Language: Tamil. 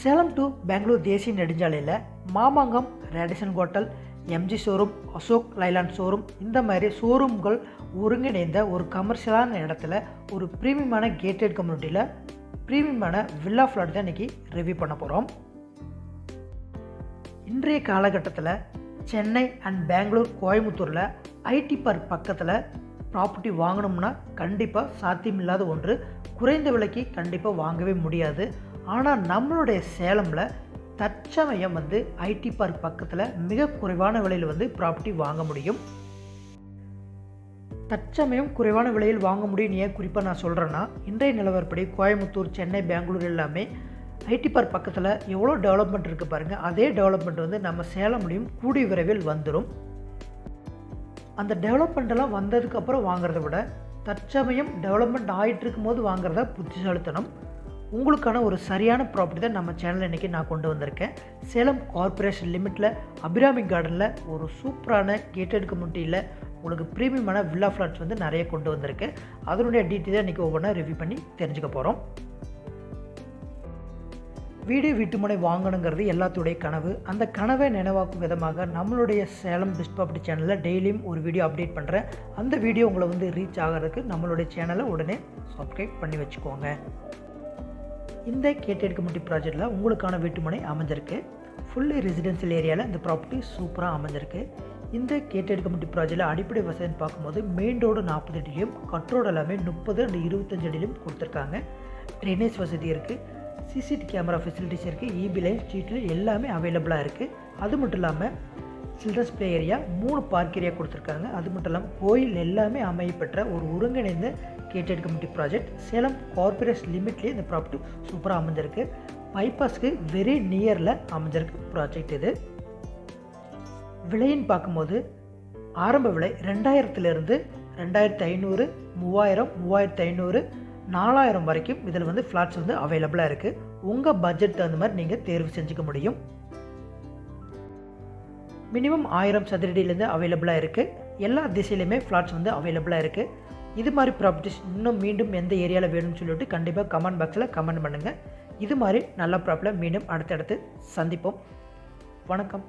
சேலம் டு பெங்களூர் தேசிய நெடுஞ்சாலையில் Mamangam Radisson hotel, MG showroom, Ashok Leyland showroom, இந்த மாதிரி ஷோரூம்கள் ஒருங்கிணைந்த ஒரு கமர்ஷியலான இடத்துல ஒரு ப்ரீமியமான கேட்டட் கம்யூனிட்டியில் ப்ரீமியமான வில்லா ஃப்ளாட் தான் இன்றைக்கி ரிவ்யூ பண்ண போகிறோம். இன்றைய காலகட்டத்தில் சென்னை அண்ட் பெங்களூர், கோயம்புத்தூரில் ஐடி பார்க் பக்கத்தில் ப்ராப்பர்ட்டி வாங்கணும்னா கண்டிப்பாக சாத்தியமில்லாத ஒன்று. குறைந்த விலைக்கு கண்டிப்பாக வாங்கவே முடியாது. ஆனால் நம்மளுடைய சேலமில் தற்சமயம் ஐடி பார்க் பக்கத்தில் மிக குறைவான விலையில் ப்ராப்பர்ட்டி வாங்க முடியும். தற்சமயம் குறைவான விலையில் வாங்க முடியும். ஏன் குறிப்பாக நான் சொல்கிறேன்னா, இன்றைய நிலவரப்படி கோயம்புத்தூர், சென்னை, பெங்களூர் எல்லாமே ஐடி பார்க் பக்கத்தில் எவ்வளோ டெவலப்மெண்ட் இருக்குது பாருங்கள். அதே டெவலப்மெண்ட் நம்ம சேலம்லேயும் கூடிய விரைவில் வந்துடும். அந்த டெவலப்மெண்ட்டெல்லாம் வந்ததுக்கப்புறம் வாங்குறத விட தற்சமயம் டெவலப்மெண்ட் ஆகிட்டு இருக்கும் போது வாங்குறதா புத்திசாலித்தனம். உங்களுக்கான ஒரு சரியான ப்ராப்பர்ட்டி தான் நம்ம சேனலில் இன்றைக்கி நான் கொண்டு வந்திருக்கேன். சேலம் கார்ப்பரேஷன் லிமிட்டில் அபிராமி கார்டனில் ஒரு சூப்பரான கேட்டட் கம்யூனிட்டியில் உங்களுக்கு ப்ரீமியமான வில்லா ஃப்ளாட்ஸ் நிறைய கொண்டு வந்திருக்கேன். அதனுடைய டீட்டெயில் தான் இன்றைக்கி ஒவ்வொன்றா ரிவ்யூ பண்ணி தெரிஞ்சுக்க போகிறோம். வீட்டுமனை வாங்கணுங்கிறது எல்லாத்துடைய கனவு. அந்த கனவை நினைவாக்கும் விதமாக நம்மளுடைய சேலம் பெஸ்ட் ப்ராப்பர்ட்டி சேனலில் டெய்லியும் ஒரு வீடியோ அப்டேட் பண்ணுறேன். அந்த வீடியோ உங்களை ரீச் ஆகிறதுக்கு நம்மளுடைய சேனலை உடனே சப்ஸ்கிரைப் பண்ணி வச்சுக்கோங்க. இந்த கேட்டட் கம்யூனிட்டி ப்ராஜெக்டில் உங்களுக்கான வீட்டுமனை அமைஞ்சிருக்கு. ஃபுல்லி ரெசிடென்ஷியல் ஏரியாவில் இந்த ப்ராப்பர்ட்டி சூப்பராக அமைஞ்சிருக்கு. இந்த கேட்டட் கம்யூனிட்டி ப்ராஜெக்டில் அடிப்படை வசதின்னு பார்க்கும்போது மெயின் ரோடு 40 அடியிலையும், கட் ரோடு எல்லாமே 30 and 25 அடியிலையும் கொடுத்துருக்காங்க. ட்ரைனேஜ் வசதி இருக்குது, சிசிடி கேமரா ஃபெசிலிட்டிஸ் இருக்குது, இபி லைன், ஸ்ட்ரீட்டில் எல்லாமே அவைலபிளாக இருக்குது. அது மட்டும் இல்லாமல் children's play area, 3 park area கொடுத்துருக்காங்க. அது மட்டும் இல்லாமல் கோயில் எல்லாமே அமையப்பெற்ற ஒரு ஒருங்கிணைந்த gated community project. Salem corporation லிமிட்லேயே இந்த ப்ராப்பர்ட்டி சூப்பராக அமைஞ்சிருக்கு. பைபாஸ்க்கு வெரி நியரில் அமைஞ்சிருக்கு ப்ராஜெக்ட் இது. விலைன்னு பார்க்கும்போது ஆரம்ப விலை 2000 2500, 3000, 3500, 4000 வரைக்கும் இதில் ஃப்ளாட்ஸ் அவைலபிளாக இருக்குது. உங்கள் பட்ஜெட் தகுந்த மாதிரி நீங்கள் தேர்வு செஞ்சுக்க முடியும். மினிமம் 1000 சதுரடியிலேருந்து அவைலபிளாக இருக்குது. எல்லா திசையிலையுமே ஃப்ளாட்ஸ் அவைலபிளாக இருக்குது. இது மாதிரி ப்ராப்பர்ட்டிஸ் இன்னும் மீண்டும் எந்த ஏரியாவில் வேணும்னு சொல்லிட்டு கண்டிப்பாக கமெண்ட் பாக்ஸில் கமெண்ட் பண்ணுங்கள். இது மாதிரி நல்ல ப்ராப்பர்ட்டியில் மீண்டும் அடுத்தடுத்து சந்திப்போம். வணக்கம்.